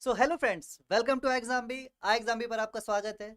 So hello friends, welcome to Exambee. Exambee पर आपका स्वागत है।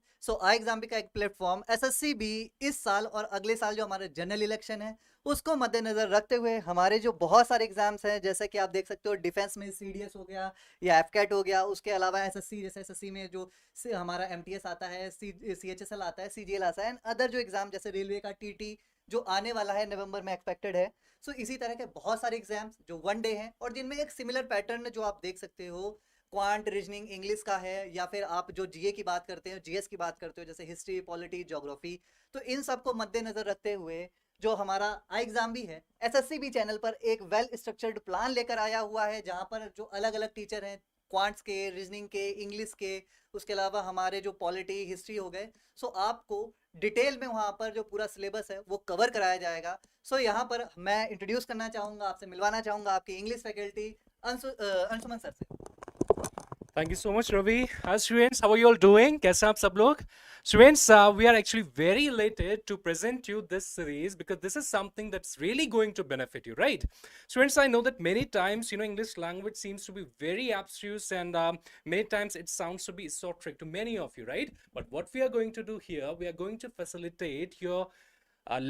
एग्जाम्बी का एक प्लेटफॉर्म एसएससी भी इस साल और अगले साल जो हमारे जनरल इलेक्शन है उसको मद्देनजर रखते हुए हमारे जो बहुत सारे एग्जाम्स हैं, जैसे कि आप देख सकते हो डिफेंस में सीडीएस हो गया या एफकेट हो गया, उसके अलावा एसएससी जैसे एसएससी में जो हमारा एमटीएस आता है, सीएचएसएल आता है, सीजीएल आता है, एंड अदर जो एग्जाम जैसे रेलवे का टीटी जो आने वाला है नवंबर में एक्सपेक्टेड है। इसी तरह के बहुत सारे एग्जाम्स जो वन डे हैं और जिनमें एक सिमिलर पैटर्न जो आप देख सकते हो, क्वांट रीजनिंग इंग्लिश का है, या फिर आप जो जीए की बात करते हो, जीएस की बात करते हो, जैसे हिस्ट्री, पॉलिटी, ज्योग्राफी। तो इन सब को मद्देनजर रखते हुए जो हमारा आई एग्जाम भी है, एसएससी भी चैनल पर एक वेल स्ट्रक्चर्ड प्लान लेकर आया हुआ है, जहां पर जो अलग अलग टीचर हैं, क्वांट्स के, रीजनिंग के, इंग्लिश के, उसके अलावा हमारे जो पॉलिटी, हिस्ट्री हो गए, आपको डिटेल में वहां पर जो पूरा सिलेबस है वो कवर कराया जाएगा। यहाँ पर मैं इंट्रोड्यूस करना चाहूंगा, आपसे मिलवाना चाहूंगा आपकी इंग्लिश फैकल्टी अंशुमन सर से। Thank you so much, Ravi. Hi, students. How are you all doing? कैसे आप सब लोग? Students, we are actually very elated to present you this series because this is something that's really going to benefit you, right? Students, I know that many times, English language seems to be very abstruse and many times it sounds to be esoteric to many of you, right? But what we are going to do here, we are going to facilitate your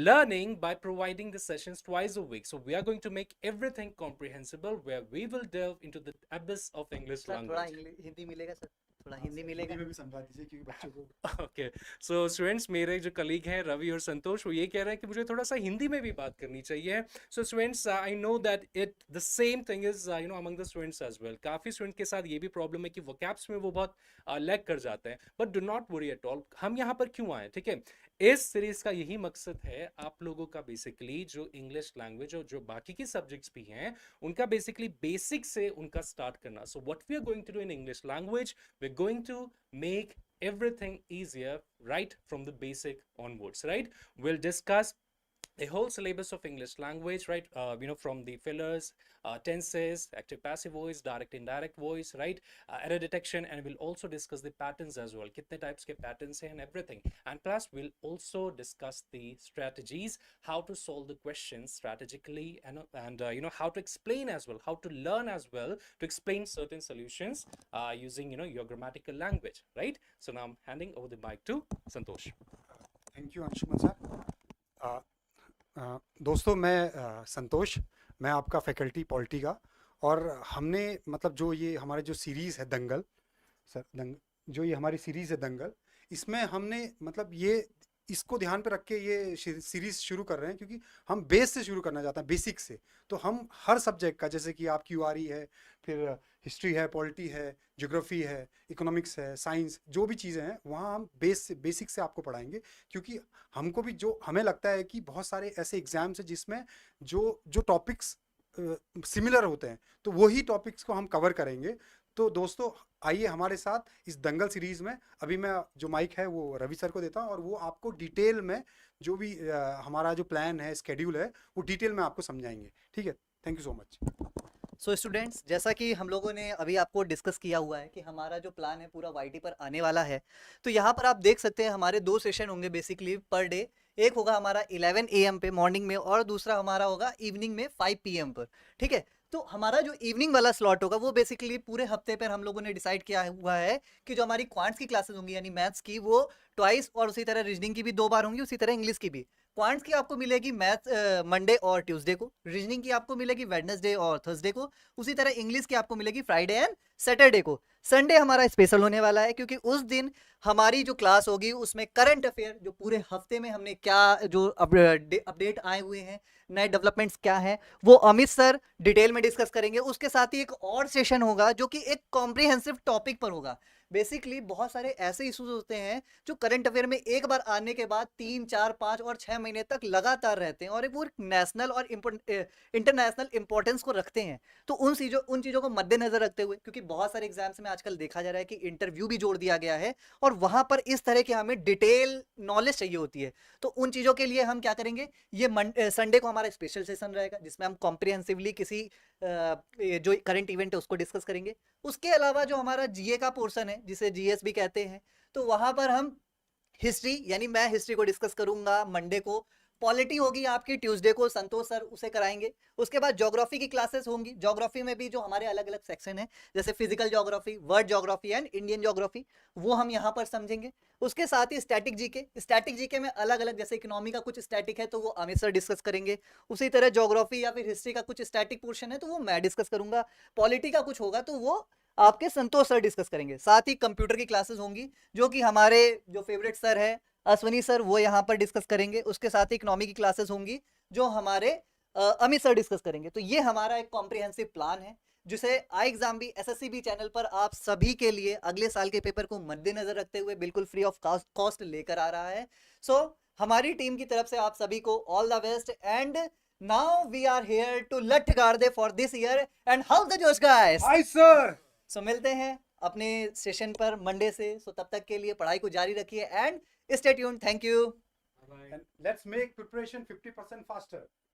learning by providing the sessions twice a week. So we are going to make everything comprehensible where we will delve into the abyss of English sir थोड़ा language. Hindi मिलेगा sir, थोड़ा हिंदी मिलेगा। में भी समझा दीजिए क्योंकि बच्चों को ओके, सो स्टूडेंट्स, मेरे जो कलीग हैं रवि और संतोष, वो ये कह रहे हैं कि मुझे थोड़ा सा हिंदी में भी बात करनी चाहिए। So students, I know that it the same thing is among the students as well. काफ़ी स्टूडेंट के साथ ये भी प्रॉब्लम है कि वोकैब्स में वो बहुत लैग कर जाते हैं, but do not worry at all. हम यहाँ पर क्यों आए, ठीक है? इस सीरीज का यही मकसद है, आप लोगों का बेसिकली जो इंग्लिश लैंग्वेज और जो बाकी की सब्जेक्ट्स भी हैं उनका बेसिकली बेसिक से उनका स्टार्ट करना। So what we are going to do in English language, we are going to make everything easier right from the basic onwards, right? We'll discuss a whole syllabus of English language, right? From the fillers, tenses, active passive voice, direct indirect voice, right? Error detection, and we'll also discuss the patterns as well. Kitne types ke patterns hai and everything. And plus we'll also discuss the strategies, how to solve the questions strategically, and how to explain as well, how to learn as well to explain certain solutions using your grammatical language, right? So now I'm handing over the mic to Santosh. Thank you Anshuman sir. दोस्तों मैं संतोष, मैं आपका faculty polity का। और हमने मतलब जो ये हमारे जो सीरीज़ है दंगल सर, जो ये हमारी सीरीज़ है दंगल, इसमें हमने मतलब ये इसको ध्यान पे रख के ये सीरीज़ शुरू कर रहे हैं क्योंकि हम बेस से शुरू करना चाहते हैं, बेसिक से। तो हम हर सब्जेक्ट का, जैसे कि आप क्यूआरई है, फिर हिस्ट्री है, पॉलिटी है, ज्योग्राफी है, इकोनॉमिक्स है, साइंस, जो भी चीज़ें हैं वहाँ हम बेसिक से आपको पढ़ाएंगे। क्योंकि हमको भी जो हमें लगता है कि बहुत सारे ऐसे एग्जाम्स हैं जिसमें जो जो टॉपिक्स सिमिलर होते हैं, तो वही टॉपिक्स को हम कवर करेंगे। तो दोस्तों आइए हमारे साथ इस दंगल सीरीज़ में। अभी मैं जो माइक है वो रवि सर को देता हूँ और वो आपको डिटेल में जो भी हमारा जो प्लान है, स्केड्यूल है, वो डिटेल में आपको समझाएंगे। ठीक है, thank you so much. Students, जैसा कि हम लोगों ने अभी आपको डिस्कस किया हुआ है कि हमारा जो प्लान है पूरा वाईटी पर आने वाला है। तो यहाँ पर आप देख सकते हैं हमारे 2 सेशन होंगे बेसिकली पर डे। एक होगा हमारा 11 AM पे मॉर्निंग में, और दूसरा हमारा होगा इवनिंग में 5 PM पर। ठीक है, तो हमारा जो इवनिंग वाला स्लॉट होगा वो बेसिकली पूरे हफ्ते पर हम लोगों ने डिसाइड किया हुआ है कि जो हमारी क्वांट्स की क्लासेस होंगी यानी मैथ्स की, वो ट्वाइस, और उसी तरह रीजनिंग की भी 2 बार होंगी, उसी तरह इंग्लिश की भी। क्वांट्स की आपको मिलेगी मैथ मंडे और ट्यूसडे को, रीजनिंग की आपको मिलेगी वेडनेसडे और थर्सडे को, उसी तरह इंग्लिश की आपको मिलेगी फ्राइडे एंड सैटरडे को। संडे हमारा स्पेशल होने वाला है क्योंकि उस दिन हमारी जो क्लास होगी उसमें करंट अफेयर, जो पूरे हफ्ते में हमने क्या जो अपडेट आए हुए हैं, नए डेवलपमेंट्स क्या हैं, वो अमित सर डिटेल में डिस्कस करेंगे। उसके साथ ही एक और सेशन होगा जो कि एक कॉम्प्रिहेंसिव टॉपिक पर होगा। बेसिकली बहुत सारे ऐसे इश्यूज होते हैं जो करंट अफेयर में एक बार आने के बाद 3, 4, 5 और 6 महीने तक लगातार रहते हैं और वो नेशनल और इंटरनेशनल इंपॉर्टेंस को रखते हैं। तो उन चीज़ों को मद्देनजर रखते हुए, क्योंकि बहुत सारे एग्जाम्स में आजकल देखा जा रहा है कि इंटरव्यू भी जोड़ दिया गया है और वहां पर इस तरह की हमें डिटेल नॉलेज चाहिए होती है। तो उन चीज़ों के लिए हम क्या करेंगे, ये संडे को हमारा स्पेशल सेशन रहेगा जिसमें हम कॉम्प्रिहेंसिवली किसी जो करंट इवेंट है उसको डिस्कस करेंगे। उसके अलावा जो हमारा जीए का पोर्शन है जिसे जीएस भी कहते हैं, तो वहां पर हम हिस्ट्री, यानी मैं हिस्ट्री को डिस्कस करूंगा मंडे को। पॉलिटी होगी आपकी ट्यूसडे को, संतोष सर उसे कराएंगे। उसके बाद ज्योग्राफी की क्लासेस होंगी। ज्योग्राफी में भी जो हमारे अलग अलग सेक्शन है, जैसे physical geography, world geography and Indian geography, वो हम यहाँ पर समझेंगे। उसके साथ ही स्टैटिक जीके, स्टैटिक जीके में अलग अलग, जैसे इकोनॉमी का कुछ स्टैटिक है तो वो अमित सर डिस्कस करेंगे। उसी तरह ज्योग्राफी या फिर हिस्ट्री का कुछ स्टैटिक पोर्शन है तो वो मैं डिस्कस करूंगा। पॉलिटी का कुछ होगा तो वो आपके संतोष सर डिस्कस करेंगे। साथ ही कंप्यूटर की क्लासेस होंगी जो कि हमारे जो फेवरेट सर है अश्वनी सर, वो यहाँ पर डिस्कस करेंगे। उसके साथ ही इकोनॉमी की क्लासेस होंगी जो हमारे अमित सर डिस्कस करेंगे। तो ये हमारा एक कॉम्प्रिहेंसिव प्लान है जिसे आई एग्जाम भी एसएससी चैनल पर आप सभी के लिए अगले साल के पेपर को मद्देनजर रखते हुए बिल्कुल फ्री ऑफ कॉस्ट लेकर आ रहा है। सो हमारी टीम की तरफ से आप सभी को all the best and now we are here to लठ गार्डे for this year and how the जोश गाइस। Hi sir. सो मिलते हैं अपने सेशन पर मंडे से। सो तब तक के लिए पढ़ाई को जारी रखिए and stay tuned. Thank you. Let's make preparation 50% faster.